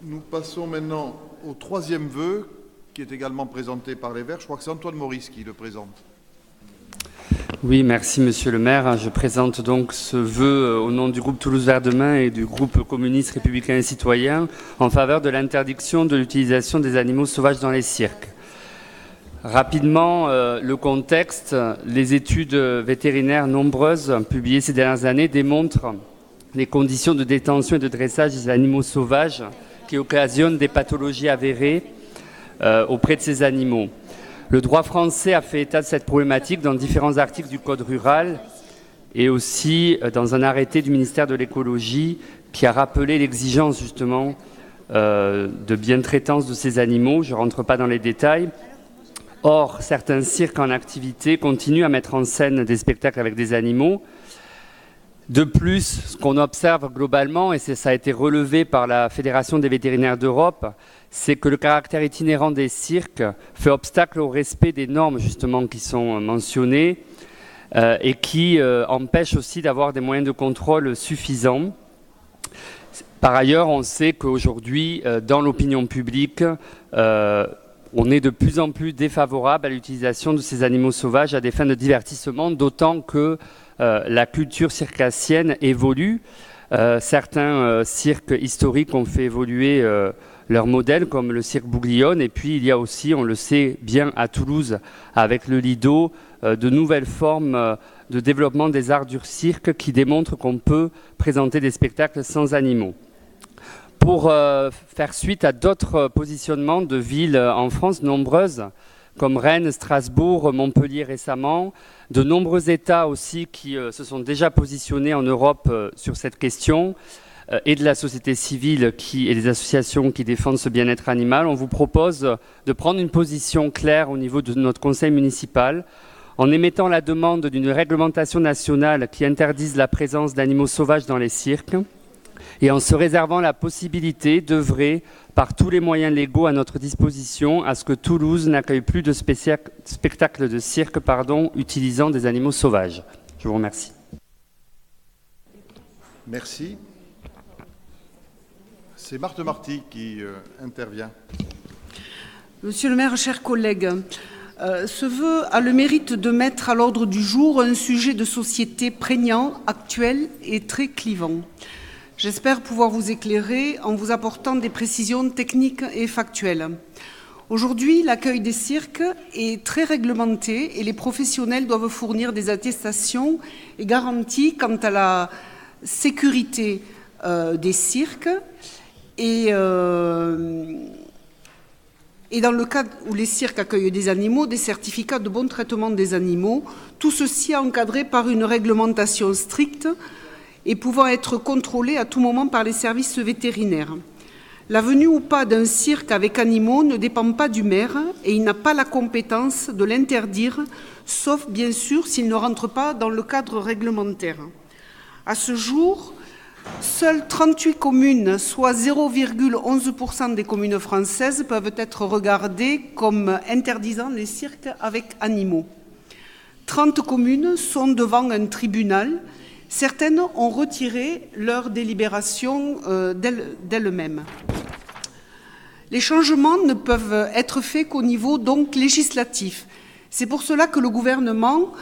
Nous passons maintenant au troisième vœu, qui est également présenté par les Verts. Je crois que c'est Antoine Maurice qui le présente. Oui, merci Monsieur le maire. Je présente donc ce vœu au nom du groupe Toulouse Vert Demain et du groupe communiste républicain et citoyen en faveur de l'interdiction de l'utilisation des animaux sauvages dans les cirques. Rapidement, le contexte, les études vétérinaires nombreuses publiées ces dernières années démontrent les conditions de détention et de dressage des animaux sauvages qui occasionnent des pathologies avérées auprès de ces animaux. Le droit français a fait état de cette problématique dans différents articles du Code rural et aussi dans un arrêté du ministère de l'Écologie qui a rappelé l'exigence justement de bientraitance de ces animaux. Je ne rentre pas dans les détails. Or, certains cirques en activité continuent à mettre en scène des spectacles avec des animaux. De plus, ce qu'on observe globalement, et ça a été relevé par la Fédération des vétérinaires d'Europe, c'est que le caractère itinérant des cirques fait obstacle au respect des normes justement qui sont mentionnées et qui empêchent aussi d'avoir des moyens de contrôle suffisants. Par ailleurs, on sait qu'aujourd'hui, dans l'opinion publique, on est de plus en plus défavorable à l'utilisation de ces animaux sauvages à des fins de divertissement, d'autant que la culture circassienne évolue. Certains cirques historiques ont fait évoluer leur modèle, comme le cirque Bouglione. Et puis, il y a aussi, on le sait bien à Toulouse, avec le Lido, de nouvelles formes de développement des arts du cirque qui démontrent qu'on peut présenter des spectacles sans animaux. Pour faire suite à d'autres positionnements de villes en France nombreuses, comme Rennes, Strasbourg, Montpellier récemment, de nombreux États aussi qui se sont déjà positionnés en Europe sur cette question, et de la société civile et des associations qui défendent ce bien-être animal. On vous propose de prendre une position claire au niveau de notre conseil municipal en émettant la demande d'une réglementation nationale qui interdise la présence d'animaux sauvages dans les cirques et en se réservant la possibilité d'œuvrer par tous les moyens légaux à notre disposition à ce que Toulouse n'accueille plus de spectacles de cirque utilisant des animaux sauvages. Je vous remercie. Merci. C'est Marthe Marty qui intervient. Monsieur le maire, chers collègues, ce vœu a le mérite de mettre à l'ordre du jour un sujet de société prégnant, actuel et très clivant. J'espère pouvoir vous éclairer en vous apportant des précisions techniques et factuelles. Aujourd'hui, l'accueil des cirques est très réglementé et les professionnels doivent fournir des attestations et garanties quant à la sécurité des cirques et dans le cas où les cirques accueillent des animaux, des certificats de bon traitement des animaux, tout ceci encadré par une réglementation stricte et pouvant être contrôlé à tout moment par les services vétérinaires. La venue ou pas d'un cirque avec animaux ne dépend pas du maire et il n'a pas la compétence de l'interdire, sauf bien sûr s'il ne rentre pas dans le cadre réglementaire. À ce jour, seules 38 communes, soit 0,11% des communes françaises, peuvent être regardées comme interdisant les cirques avec animaux. 30 communes sont devant un tribunal. Certaines ont retiré leur délibération d'elles-mêmes. Les changements ne peuvent être faits qu'au niveau donc législatif. C'est pour cela que le gouvernement,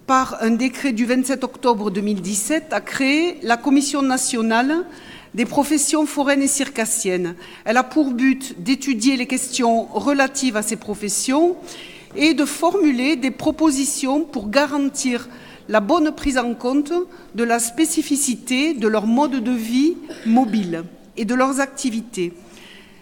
par un décret du 27 octobre 2017, a créé la Commission nationale des professions foraines et circassiennes. Elle a pour but d'étudier les questions relatives à ces professions et de formuler des propositions pour garantir la bonne prise en compte de la spécificité de leur mode de vie mobile et de leurs activités.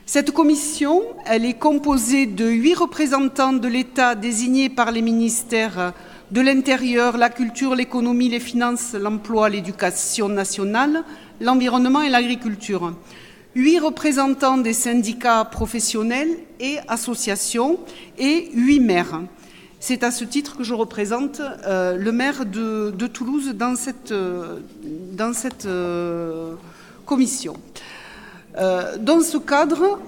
Cette commission, elle est composée de 8 représentants de l'État désignés par les ministères de l'Intérieur, la Culture, l'Économie, les Finances, l'Emploi, l'Éducation nationale, l'Environnement et l'Agriculture. 8 représentants des syndicats professionnels et associations et 8 maires. C'est à ce titre que je représente le maire de Toulouse dans cette commission. Dans ce cadre,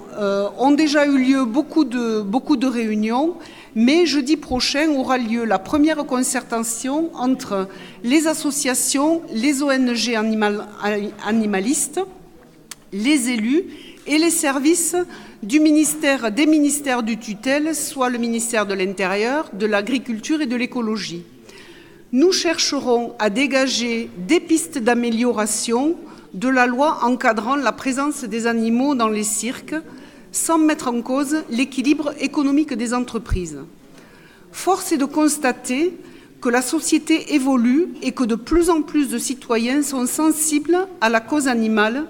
ont déjà eu lieu beaucoup de réunions, mais jeudi prochain aura lieu la première concertation entre les associations, les ONG animalistes les élus et les services des ministères du tutelle, soit le ministère de l'Intérieur, de l'Agriculture et de l'Écologie. Nous chercherons à dégager des pistes d'amélioration de la loi encadrant la présence des animaux dans les cirques, sans mettre en cause l'équilibre économique des entreprises. Force est de constater que la société évolue et que de plus en plus de citoyens sont sensibles à la cause animale,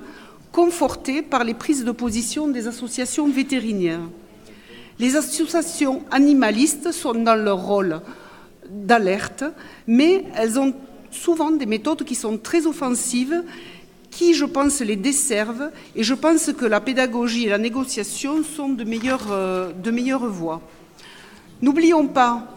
confortés par les prises de position des associations vétérinaires. Les associations animalistes sont dans leur rôle d'alerte, mais elles ont souvent des méthodes qui sont très offensives, qui, je pense, les desservent, et je pense que la pédagogie et la négociation sont de meilleures voies. N'oublions pas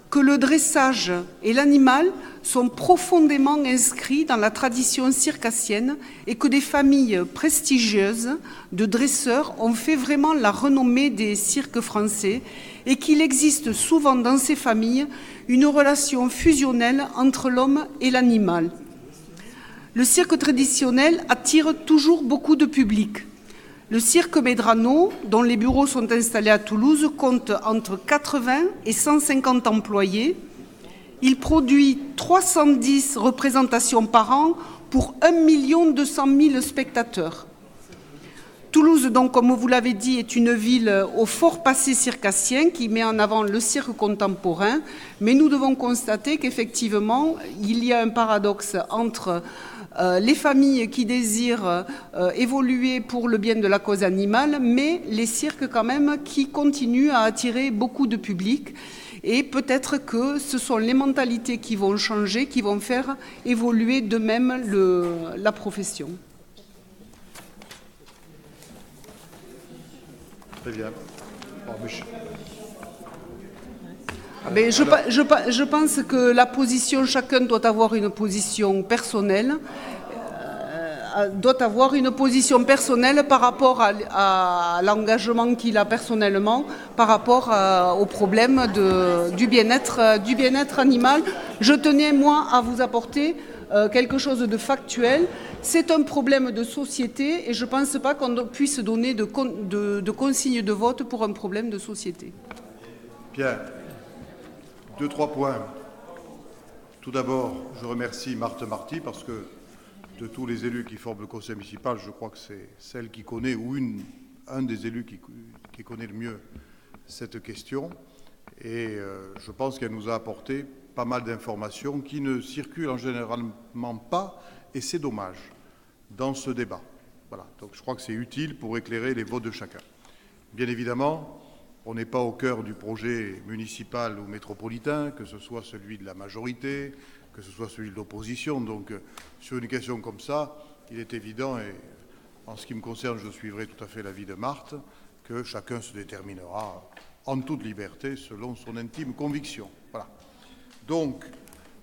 que le dressage et l'animal sont profondément inscrits dans la tradition circassienne et que des familles prestigieuses de dresseurs ont fait vraiment la renommée des cirques français et qu'il existe souvent dans ces familles une relation fusionnelle entre l'homme et l'animal. Le cirque traditionnel attire toujours beaucoup de public. Le cirque Medrano, dont les bureaux sont installés à Toulouse, compte entre 80 et 150 employés. Il produit 310 représentations par an pour 1 200 000 spectateurs. Toulouse, donc, comme vous l'avez dit, est une ville au fort passé circassien qui met en avant le cirque contemporain, mais nous devons constater qu'effectivement, il y a un paradoxe entre les familles qui désirent évoluer pour le bien de la cause animale, mais les cirques quand même qui continuent à attirer beaucoup de public. Et peut-être que ce sont les mentalités qui vont changer, qui vont faire évoluer de même la profession. Très bien. Mais je pense que la position, chacun doit avoir une position personnelle, par rapport à l'engagement qu'il a personnellement, par rapport au problème du bien-être animal. Je tenais, moi, à vous apporter quelque chose de factuel. C'est un problème de société et je ne pense pas qu'on puisse donner de consignes de vote pour un problème de société. Bien. 2-3 points. Tout d'abord, je remercie Marthe Marty parce que de tous les élus qui forment le conseil municipal, je crois que c'est celle qui connaît, ou un des élus qui connaît le mieux cette question. Et je pense qu'elle nous a apporté pas mal d'informations qui ne circulent en généralement pas, et c'est dommage, dans ce débat. Voilà, donc je crois que c'est utile pour éclairer les votes de chacun. Bien évidemment, on n'est pas au cœur du projet municipal ou métropolitain, que ce soit celui de la majorité, que ce soit celui de l'opposition. Donc, sur une question comme ça, il est évident, et en ce qui me concerne, je suivrai tout à fait l'avis de Marthe, que chacun se déterminera en toute liberté selon son intime conviction. Voilà. Donc,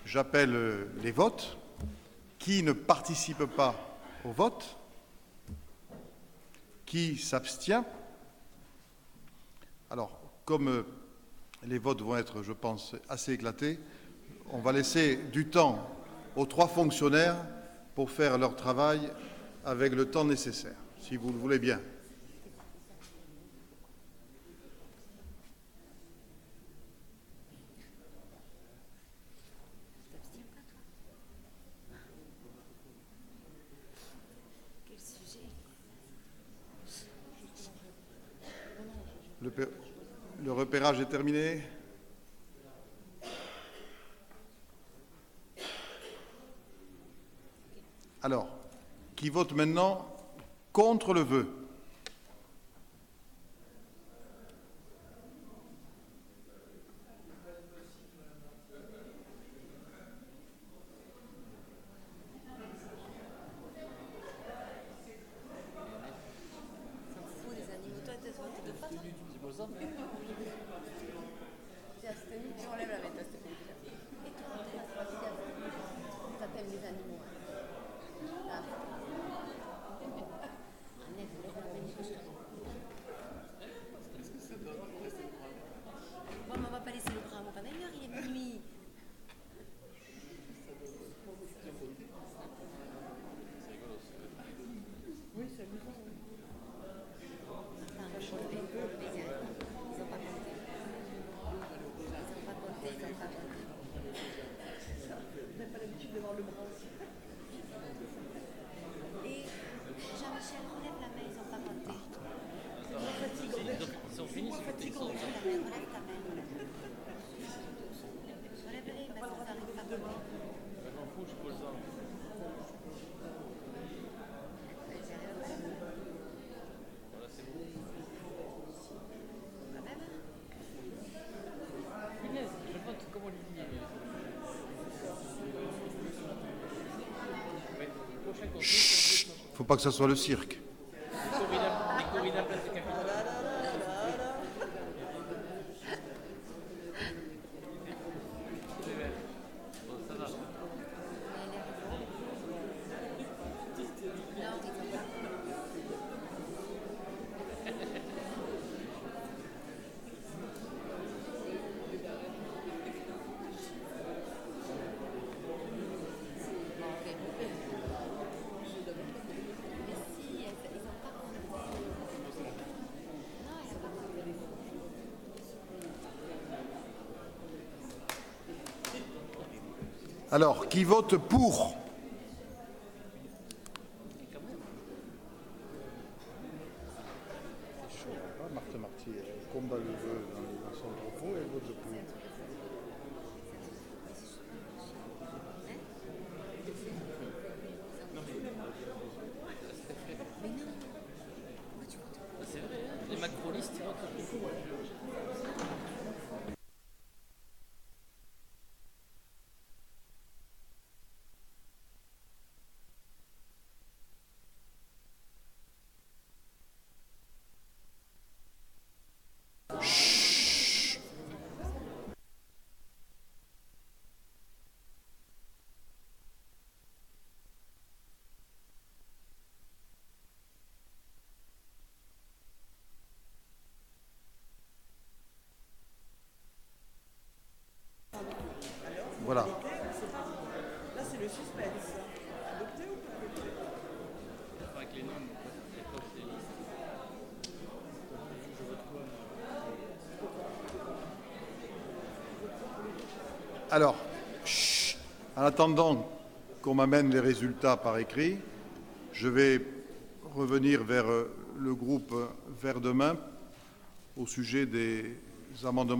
j'appelle les votes. Qui ne participe pas au vote? Qui s'abstient? Alors, comme les votes vont être, je pense, assez éclatés, on va laisser du temps aux 3 fonctionnaires pour faire leur travail avec le temps nécessaire, si vous le voulez bien. Le repérage est terminé. Alors, qui vote maintenant contre le vœu? Oui, c'est amusant. pas que ça soit le cirque. Alors, qui vote pour? Marthe Marty, elle combat le jeu dans son propos et elle vote pour. C'est vrai, les macronistes, ils votent pour. Voilà. Là, c'est le suspense. Adopté ou pas adopté? Avec les noms, les proches des listes. Alors, en attendant qu'on m'amène les résultats par écrit, je vais revenir vers le groupe Vert demain au sujet des amendements.